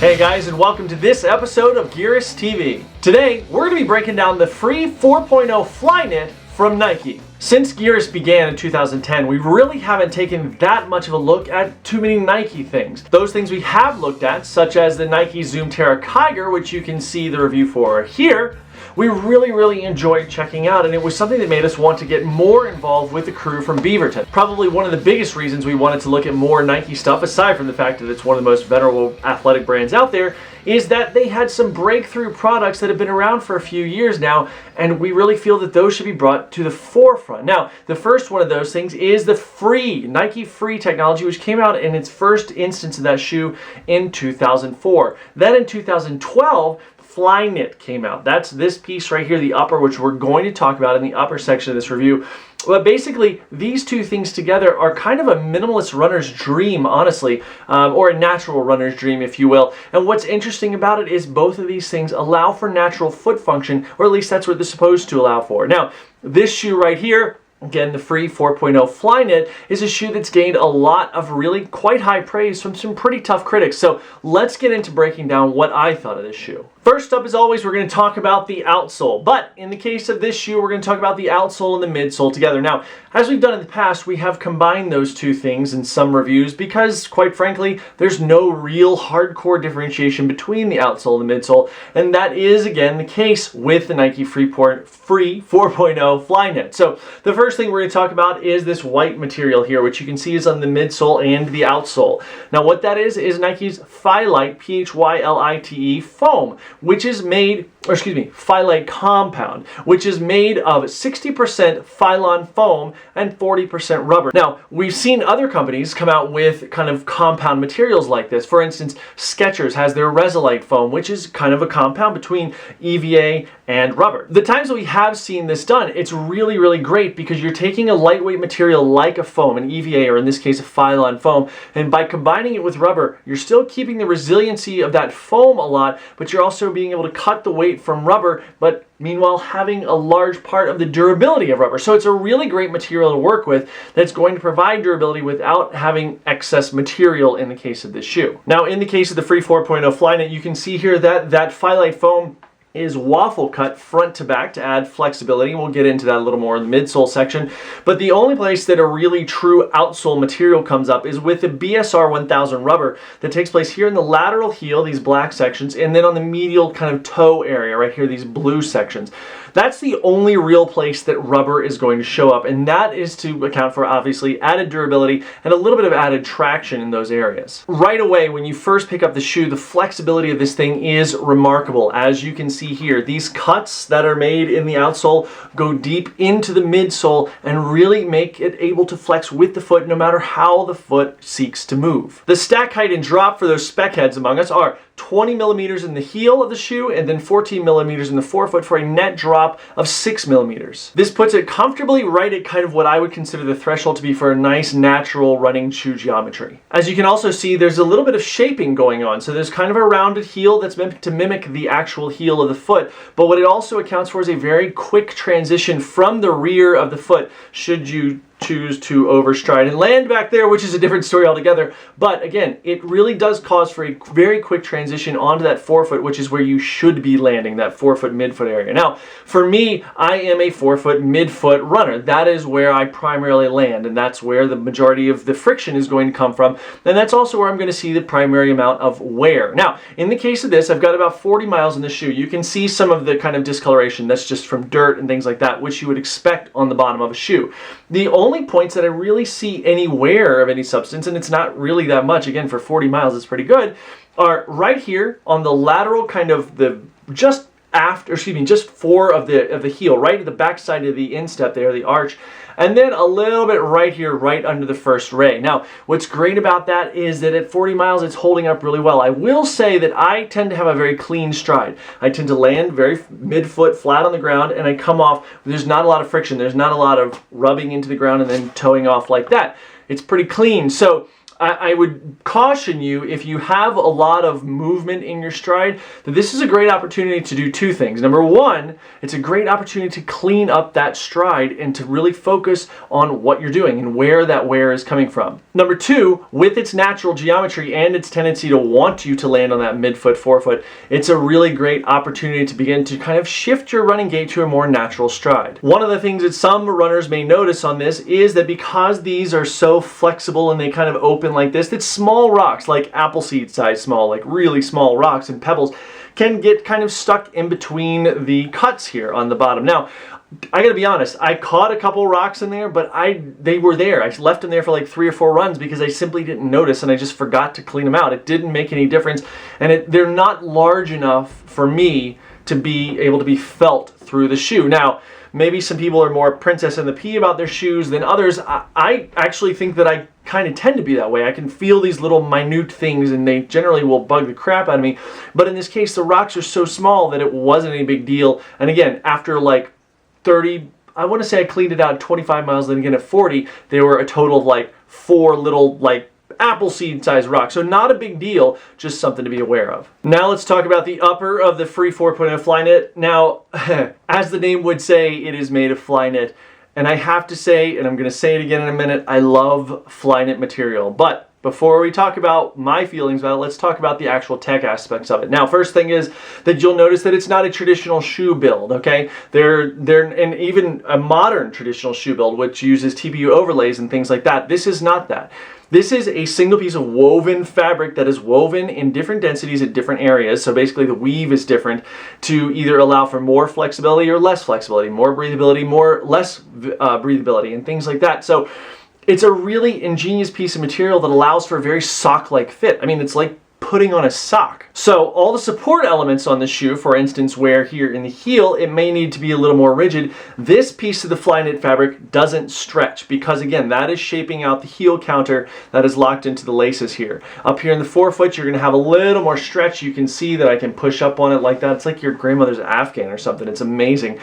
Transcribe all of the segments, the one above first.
Hey guys, and welcome to this episode of Gearist TV. Today, we're going to be breaking down the free 4.0 Flyknit from Nike. Since Gearist began in 2010, we really haven't taken that much of a look at too many Nike things. Those things we have looked at, such as the Nike Zoom Terra Kiger, which you can see the review for here, we really enjoyed checking out, and it was something that made us want to get more involved with the crew from Beaverton. Probably one of the biggest reasons we wanted to look at more Nike stuff, aside from the fact that it's one of the most venerable athletic brands out there, is that they had some breakthrough products that have been around for a few years now, and we really feel that those should be brought to the forefront. Now, the first one of those things is the Nike Free technology, which came out in its first instance of that shoe in 2004. Then in 2012, Flyknit came out. That's this piece right here, the upper, which we're going to talk about in the upper section of this review. But basically, these two things together are kind of a minimalist runner's dream, honestly, or a natural runner's dream, if you will. And what's interesting about it is both of these things allow for natural foot function, or at least that's what they're supposed to allow for. Now, this shoe right here, again, the free 4.0 Flyknit, is a shoe that's gained a lot of really quite high praise from some pretty tough critics. So let's get into breaking down what I thought of this shoe. First up, as always, we're going to talk about the outsole. But in the case of this shoe, we're going to talk about the outsole and the midsole together. Now, as we've done in the past, we have combined those two things in some reviews because, quite frankly, there's no real hardcore differentiation between the outsole and the midsole. And that is, again, the case with the Nike Free 4.0 Flyknit. So the first thing we're going to talk about is this white material here, which you can see is on the midsole and the outsole. Now, what that is Nike's Phylite, P-H-Y-L-I-T-E foam, which is made, Phylite compound, which is made of 60% Phylon foam and 40% rubber. Now, we've seen other companies come out with kind of compound materials like this. For instance, Skechers has their Resilite foam, which is kind of a compound between EVA and rubber. The times that we have seen this done, it's really great because you're taking a lightweight material like a foam, an EVA, or in this case a Phylon foam, and by combining it with rubber, you're still keeping the resiliency of that foam a lot, but you're also being able to cut the weight from rubber, but meanwhile having a large part of the durability of rubber. So it's a really great material to work with that's going to provide durability without having excess material in the case of this shoe. Now, in the case of the free 4.0 Flyknit, you can see here that Phylite foam is waffle cut front to back to add flexibility. We'll get into that a little more in the midsole section. But the only place that a really true outsole material comes up is with the BSR 1000 rubber that takes place here in the lateral heel, these black sections, and then on the medial kind of toe area right here, these blue sections. That's the only real place that rubber is going to show up, and that is to account for, obviously, added durability and a little bit of added traction in those areas. Right away, when you first pick up the shoe, the flexibility of this thing is remarkable. As you can see here, these cuts that are made in the outsole go deep into the midsole and really make it able to flex with the foot no matter how the foot seeks to move. The stack height and drop for those spec heads among us are 20 millimeters in the heel of the shoe and then 14 millimeters in the forefoot for a net drop of 6 millimeters. This puts it comfortably right at kind of what I would consider the threshold to be for a nice natural running shoe geometry. As you can also see, there's a little bit of shaping going on. So there's kind of a rounded heel that's meant to mimic the actual heel of the foot, but what it also accounts for is a very quick transition from the rear of the foot should you choose to overstride and land back there, which is a different story altogether. But again, it really does cause for a very quick transition onto that forefoot, which is where you should be landing, that forefoot midfoot area. Now, for me, I am a forefoot midfoot runner. That is where I primarily land, and that's where the majority of the friction is going to come from. And that's also where I'm going to see the primary amount of wear. Now, in the case of this, I've got about 40 miles in the shoe. You can see some of the kind of discoloration that's just from dirt and things like that, which you would expect on the bottom of a shoe. The only points that I really see any wear of any substance, and it's not really that much, again, for 40 miles it's pretty good, are right here on the lateral kind of the just fore of the heel, right at the back side of the instep there, the arch, and then a little bit right here, right under the first ray. Now, what's great about that is that at 40 miles, it's holding up really well. I will say that I tend to have a very clean stride. I tend to land very midfoot flat on the ground, and I come off, there's not a lot of friction. There's not a lot of rubbing into the ground and then toeing off like that. It's pretty clean. So I would caution you, if you have a lot of movement in your stride, that this is a great opportunity to do two things. Number one, it's a great opportunity to clean up that stride and to really focus on what you're doing and where that wear is coming from. Number two, with its natural geometry and its tendency to want you to land on that midfoot, forefoot, it's a really great opportunity to begin to kind of shift your running gait to a more natural stride. One of the things that some runners may notice on this is that because these are so flexible and they kind of open like this, that small rocks, like apple seed size small, like really small rocks and pebbles, can get kind of stuck in between the cuts here on the bottom. Now, I gotta be honest, I caught a couple rocks in there, but they were there. I left them there for like 3 or 4 runs because I simply didn't notice and I just forgot to clean them out. It didn't make any difference, and they're not large enough for me to be able to be felt through the shoe. Now, maybe some people are more princess and the pea about their shoes than others. I actually think that I kind of tend to be that way. I can feel these little minute things and they generally will bug the crap out of me. But in this case, the rocks are so small that it wasn't any big deal. And again, after like 30, I want to say I cleaned it out at 25 miles, then again at 40, there were a total of like 4 little like apple seed sized rocks. So not a big deal, just something to be aware of. Now let's talk about the upper of the Free 4.0 Flyknit. Now, as the name would say, it is made of Flyknit. And I have to say, and I'm going to say it again in a minute, I love Flyknit material. But before we talk about my feelings about it, let's talk about the actual tech aspects of it. Now, first thing is that you'll notice that it's not a traditional shoe build, okay? And even a modern traditional shoe build, which uses TPU overlays and things like that, this is not that. This is a single piece of woven fabric that is woven in different densities at different areas. So basically the weave is different to either allow for more flexibility or less flexibility, more breathability, less breathability, and things like that. So it's a really ingenious piece of material that allows for a very sock-like fit. I mean, it's like putting on a sock. So all the support elements on the shoe, for instance, where here in the heel, it may need to be a little more rigid. This piece of the Flyknit fabric doesn't stretch because, again, that is shaping out the heel counter that is locked into the laces here. Up here in the forefoot, you're going to have a little more stretch. You can see that I can push up on it like that. It's like your grandmother's Afghan or something. It's amazing.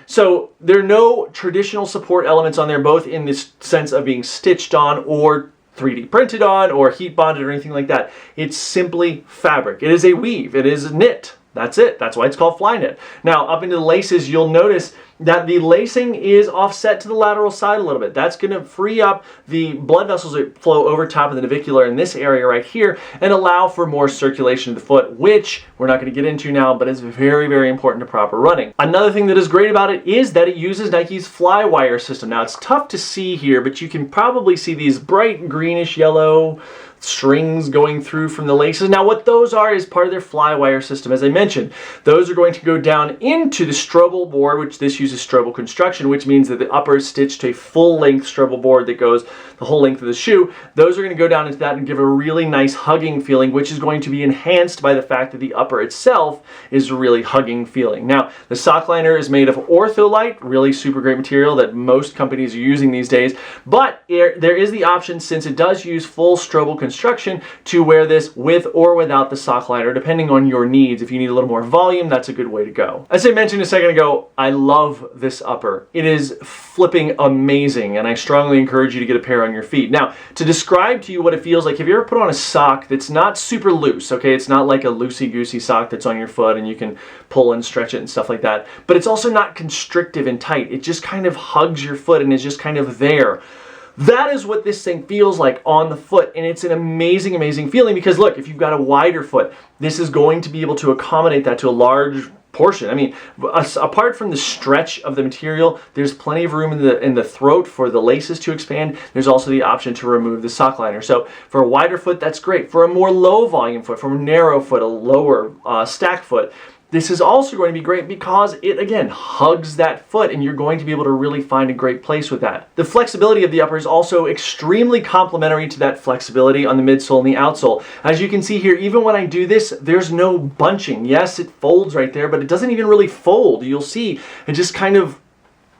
So there are no traditional support elements on there, both in this sense of being stitched on or 3D printed on or heat bonded or anything like that. It's simply fabric. It is a weave. It is knit. That's it. That's why it's called Flyknit. Now, up into the laces, you'll notice that the lacing is offset to the lateral side a little bit. That's going to free up the blood vessels that flow over top of the navicular in this area right here and allow for more circulation of the foot, which we're not going to get into now, but it's very, very important to proper running. Another thing that is great about it is that it uses Nike's Flywire system. Now, it's tough to see here, but you can probably see these bright greenish yellow strings going through from the laces. Now what those are is part of their Flywire system. As I mentioned, those are going to go down into the Strobel board, which this uses Strobel construction, which means that the upper is stitched to a full-length Strobel board that goes the whole length of the shoe. Those are going to go down into that and give a really nice hugging feeling, which is going to be enhanced by the fact that the upper itself is a really hugging feeling. Now, the sock liner is made of ortholite, really super great material that most companies are using these days, but there is the option, since it does use full Strobel construction, to wear this with or without the sock liner, depending on your needs. If you need a little more volume, that's a good way to go. As I mentioned a second ago, I love this upper. It is flipping amazing, and I strongly encourage you to get a pair on your feet. Now, to describe to you what it feels like, have you ever put on a sock that's not super loose, okay? It's not like a loosey-goosey sock that's on your foot and you can pull and stretch it and stuff like that, but it's also not constrictive and tight. It just kind of hugs your foot and is just kind of there. That is what this thing feels like on the foot, and it's an amazing, amazing feeling because look, if you've got a wider foot, this is going to be able to accommodate that to a large portion. I mean, apart from the stretch of the material, there's plenty of room in the throat for the laces to expand. There's also the option to remove the sock liner. So for a wider foot, that's great. For a more low volume foot, for a narrow foot, a lower stack foot, this is also going to be great because it, again, hugs that foot and you're going to be able to really find a great place with that. The flexibility of the upper is also extremely complementary to that flexibility on the midsole and the outsole. As you can see here, even when I do this, there's no bunching. Yes, it folds right there, but it doesn't even really fold. You'll see it just kind of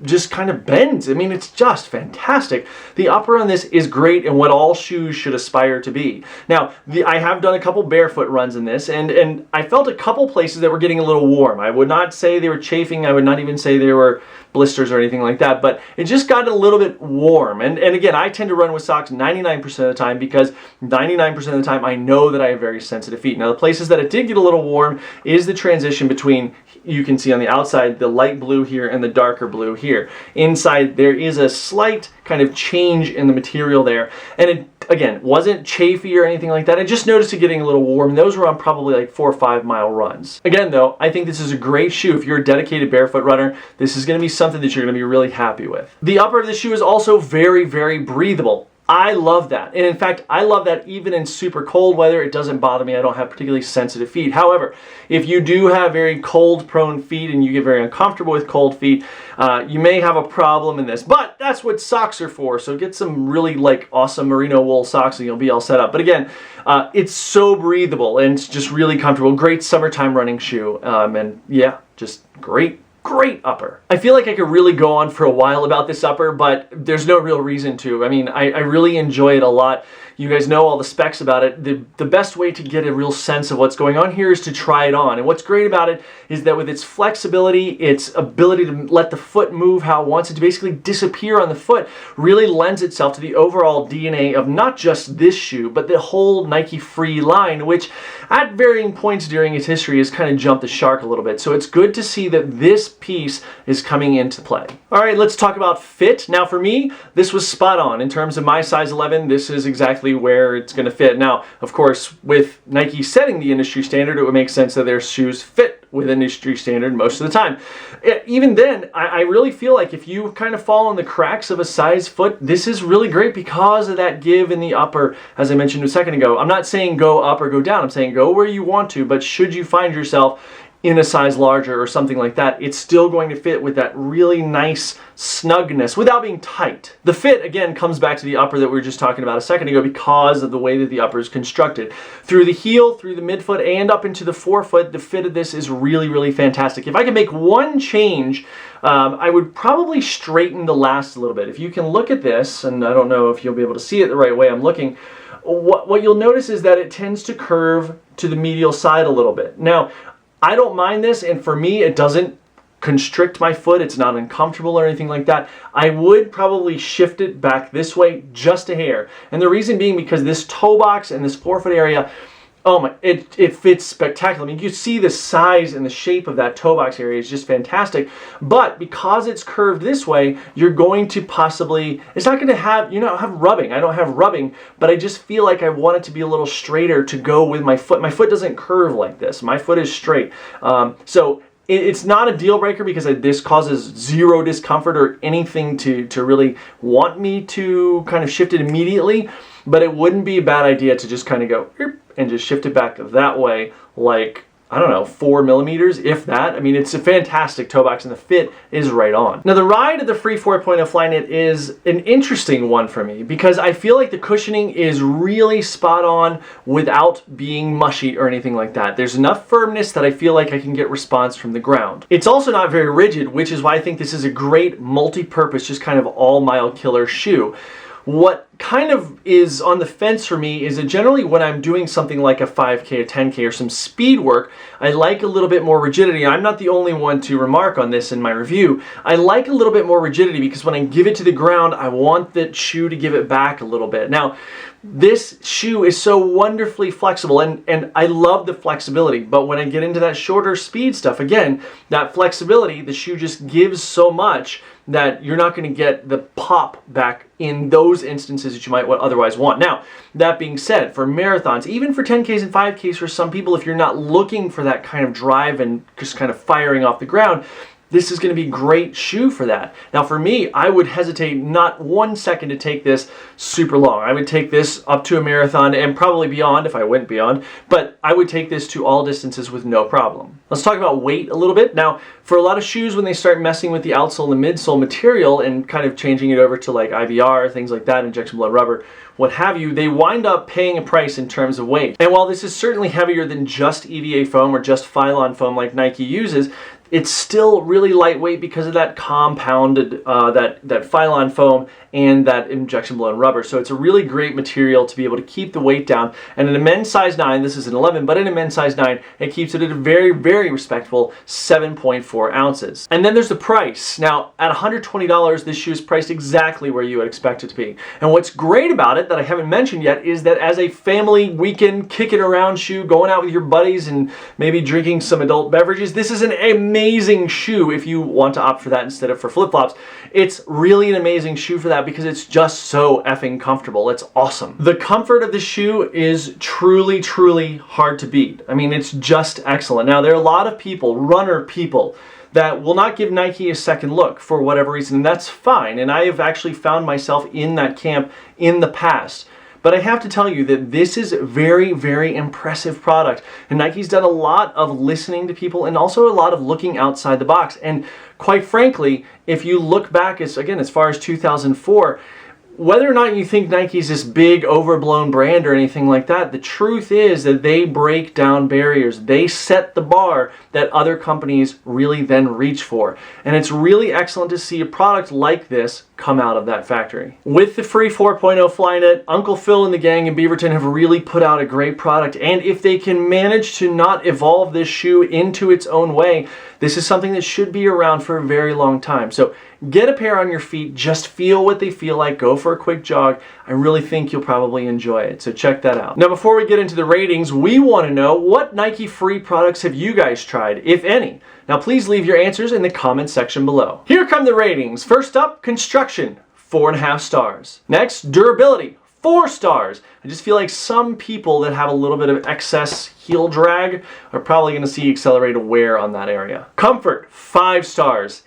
just kind of bends. I mean, it's just fantastic. The upper on this is great and what all shoes should aspire to be. Now, I have done a couple barefoot runs in this, and I felt a couple places that were getting a little warm. I would not say they were chafing. I would not even say they were blisters or anything like that, but it just got a little bit warm. And again, I tend to run with socks 99% of the time because 99% of the time I know that I have very sensitive feet. Now, the places that it did get a little warm is the transition between, you can see on the outside, the light blue here and the darker blue here. Inside, there is a slight kind of change in the material there. And it, again, wasn't chafy or anything like that. I just noticed it getting a little warm. Those were on probably like 4 or 5 mile runs. Again, though, I think this is a great shoe. If you're a dedicated barefoot runner, this is going to be something that you're going to be really happy with. The upper of the shoe is also very, very breathable. I love that. And in fact, I love that even in super cold weather. It doesn't bother me. I don't have particularly sensitive feet. However, if you do have very cold prone feet and you get very uncomfortable with cold feet, you may have a problem in this. But that's what socks are for. So get some really like awesome merino wool socks and you'll be all set up. But again, it's so breathable and it's just really comfortable. Great summertime running shoe. And yeah, just great upper. I feel like I could really go on for a while about this upper, but there's no real reason to. I mean, I really enjoy it a lot. You guys know all the specs about it. The best way to get a real sense of what's going on here is to try it on. And what's great about it is that with its flexibility, its ability to let the foot move how it wants it to basically disappear on the foot, really lends itself to the overall DNA of not just this shoe, but the whole Nike Free line, which at varying points during its history has kind of jumped the shark a little bit. So it's good to see that this piece is coming into play. All right, let's talk about fit. Now for me, this was spot on. In terms of my size 11, this is exactly where it's going to fit. Now, of course, with Nike setting the industry standard, it would make sense that their shoes fit with industry standard most of the time. Even then, I really feel like if you kind of fall in the cracks of a size foot, this is really great because of that give in the upper, as I mentioned a second ago. I'm not saying go up or go down. I'm saying go where you want to, but should you find yourself in a size larger or something like that, it's still going to fit with that really nice snugness without being tight. The fit, again, comes back to the upper that we were just talking about a second ago because of the way that the upper is constructed. Through the heel, through the midfoot, and up into the forefoot, the fit of this is really, really fantastic. If I could make one change, I would probably straighten the last a little bit. If you can look at this, and I don't know if you'll be able to see it the right way I'm looking, what you'll notice is that it tends to curve to the medial side a little bit. Now, I don't mind this, and for me, it doesn't constrict my foot. It's not uncomfortable or anything like that. I would probably shift it back this way just a hair. And the reason being because this toe box and this forefoot area, oh my, it fits spectacular. I mean, you see the size and the shape of that toe box area is just fantastic. But because it's curved this way, you're going to possibly, it's not going to have, you know, have rubbing. I don't have rubbing, but I just feel like I want it to be a little straighter to go with my foot. My foot doesn't curve like this. My foot is straight. So it's not a deal breaker because this causes zero discomfort or anything to really want me to kind of shift it immediately. But it wouldn't be a bad idea to just kind of go and just shift it back that way, like, I don't know, 4 millimeters, if that. I mean, it's a fantastic toe box and the fit is right on. Now, the ride of the Free 4.0 Flyknit is an interesting one for me because I feel like the cushioning is really spot on without being mushy or anything like that. There's enough firmness that I feel like I can get response from the ground. It's also not very rigid, which is why I think this is a great multi-purpose, just kind of all-mile killer shoe. What kind of is on the fence for me is that generally when I'm doing something like a 5K, a 10K, or some speed work, I like a little bit more rigidity. I'm not the only one to remark on this in my review. I like a little bit more rigidity because when I give it to the ground, I want that shoe to give it back a little bit. Now, this shoe is so wonderfully flexible, and I love the flexibility, but when I get into that shorter speed stuff, again, that flexibility, the shoe just gives so much that you're not going to get the pop back in those instances that you might otherwise want. Now, that being said, for marathons, even for 10Ks and 5Ks, for some people, if you're not looking for that kind of drive and just kind of firing off the ground, this is going to be a great shoe for that. Now for me, I would hesitate not 1 second to take this super long. I would take this up to a marathon and probably beyond if I went beyond, but I would take this to all distances with no problem. Let's talk about weight a little bit. Now, for a lot of shoes, when they start messing with the outsole and midsole material and kind of changing it over to like IBR, things like that, injection blood rubber, what have you, they wind up paying a price in terms of weight. And while this is certainly heavier than just EVA foam or just Phylon foam like Nike uses, It's still really lightweight because of that compounded, that Phylon foam and that injection blown rubber. So it's a really great material to be able to keep the weight down. And in a men's size 9, this is an 11, but in a men's size 9, it keeps it at a very, very respectable 7.4 ounces. And then there's the price. Now, at $120, this shoe is priced exactly where you would expect it to be. And what's great about it that I haven't mentioned yet is that as a family weekend kicking around shoe, going out with your buddies and maybe drinking some adult beverages, this is an amazing shoe if you want to opt for that instead of for flip-flops. It's really an amazing shoe for that because it's just so effing comfortable. It's awesome. The comfort of the shoe is truly, truly hard to beat. I mean, it's just excellent. Now, there are a lot of people, runner people, that will not give Nike a second look for whatever reason, and that's fine. And I have actually found myself in that camp in the past. But I have to tell you that this is a very, very impressive product. And Nike's done a lot of listening to people and also a lot of looking outside the box. And quite frankly, if you look back, as far as 2004, whether or not you think Nike's this big overblown brand or anything like that, the truth is that they break down barriers. They set the bar that other companies really then reach for. And it's really excellent to see a product like this come out of that factory. With the free 4.0 Flyknit, Uncle Phil and the gang in Beaverton have really put out a great product. And if they can manage to not evolve this shoe into its own way, this is something that should be around for a very long time. So get a pair on your feet, just feel what they feel like, go for a quick jog. I really think you'll probably enjoy it, so check that out. Now, before we get into the ratings, we want to know what Nike free products have you guys tried, if any? Now, please leave your answers in the comment section below. Here come the ratings. First up, construction, 4.5 stars. Next, durability, 4 stars. I just feel like some people that have a little bit of excess heel drag are probably going to see accelerated wear on that area. Comfort, 5 stars.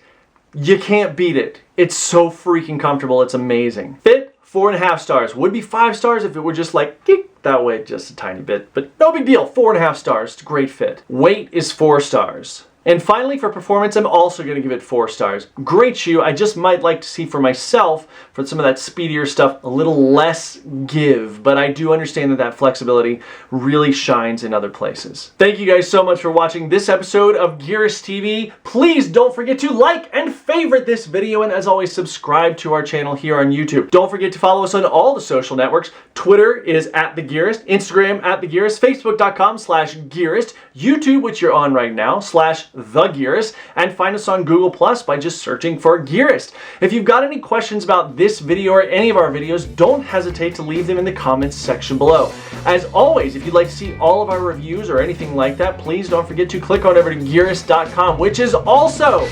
You can't beat it. It's so freaking comfortable. It's amazing. Fit, 4.5 stars. Would be 5 stars if it were just like that way just a tiny bit, but no big deal. 4.5 stars. It's a great fit. Weight is 4 stars. And finally, for performance, I'm also going to give it 4 stars. Great shoe. I just might like to see for myself, for some of that speedier stuff, a little less give. But I do understand that that flexibility really shines in other places. Thank you guys so much for watching this episode of Gearist TV. Please don't forget to like and favorite this video. And as always, subscribe to our channel here on YouTube. Don't forget to follow us on all the social networks. Twitter is @TheGearist, Instagram @TheGearist, Facebook.com/Gearist, YouTube, which you're on right now, /The Gearist, and find us on Google Plus by just searching for Gearist. If you've got any questions about this video or any of our videos, don't hesitate to leave them in the comments section below. As always, if you'd like to see all of our reviews or anything like that, please don't forget to click on over to Gearist.com, which is also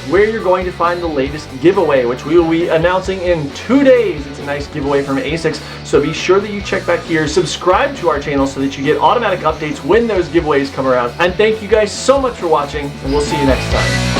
where you're going to find the latest giveaway, which we will be announcing in 2 days. It's a nice giveaway from ASICS, so be sure that you check back here, subscribe to our channel so that you get automatic updates when those giveaways come around. And thank you guys so much for watching, and we'll see you next time.